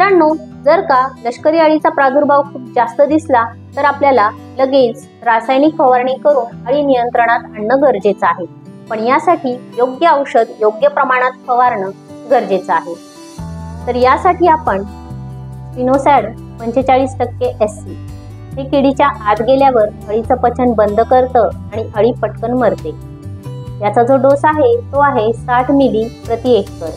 मित्रांनो, जर का लष्करी अळीचा प्रादुर्भाव खूप जास्त दिसला तर आपल्याला लगेच रासायनिक फवारणी करून अळी नियंत्रणात आणणं गरजेचं आहे. पण यासाठी योग्य औषध योग्य प्रमाणात फवारणं गरजेचं आहे. तर यासाठी आपण स्पिनोसॅड 45% SC हे किडीच्या आत गेल्यावर अळीचं पचन बंद करतं आणि अळी पटकन मरते. याचा जो डोस आहे तो आहे 60 मिली प्रति एकर.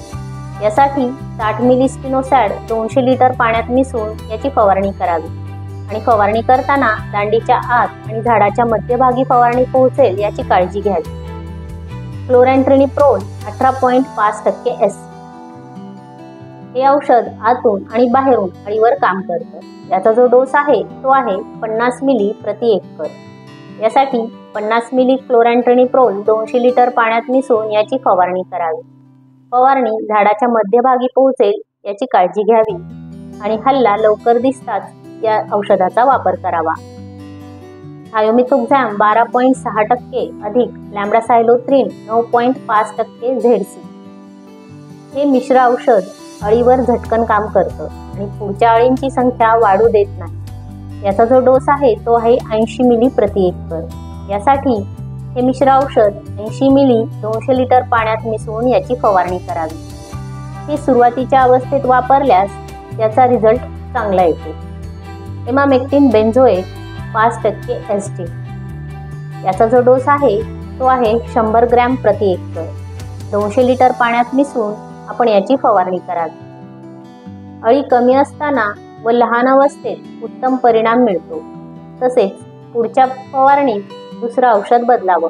यासाठी 60 मिली स्पिनोसॅड 200 लिटर पाण्यात मिसळून याची फवारणी करावी आणि फवारणी करताना दांडीच्या आत आणि झाडाच्या मध्यभागी फवारणी पोहोचेल याची काळजी घ्यावी. क्लोरॅन्ट्रेनिप्रोल 18.5% SC हे औषध आतून आणि बाहेरून अळीवर काम करतं. याचा जो डोस आहे तो आहे 50 मिली प्रति एकर. यासाठी 50 मिली क्लोरॅन्ट्रेनिप्रोल 200 लिटर पाण्यात मिसळून याची फवारणी करावी. फवारणी झाडाच्या मध्यभागी पोहोचेल याची काळजी घ्यावी आणि हल्ला लवकर दिसताच या औषधाचा वापर करावा. थायोमिथोक्झॅम 12.6% अधिक लॅम्ब्डासायलोथ्रिन 9.5% ZC हे मिश्र औषध अळीवर झटकन काम करतं आणि पुढच्या अळींची संख्या वाढू देत नाही. याचा जो डोस आहे तो आहे 80 मिली प्रति एकर. यासाठी हे मिश्र औषध 80 मिली 200 लिटर पाण्यात मिसळून याची फवारणी करावी. हे सुरुवातीच्या अवस्थेत वापरल्यास याचा रिझल्ट चांगला येतो. इमामेक्टिन बेन्झोएट 5% SG याचा जो डोस आहे तो आहे 100 ग्रॅम प्रति एकर. 200 लिटर पाण्यात मिसळून आपण याची फवारणी करावी. अळी कमी असताना व लहान अवस्थेत उत्तम परिणाम मिळतो. तसेच पुढच्या फवारणीत दुसरं औषध बदलावं.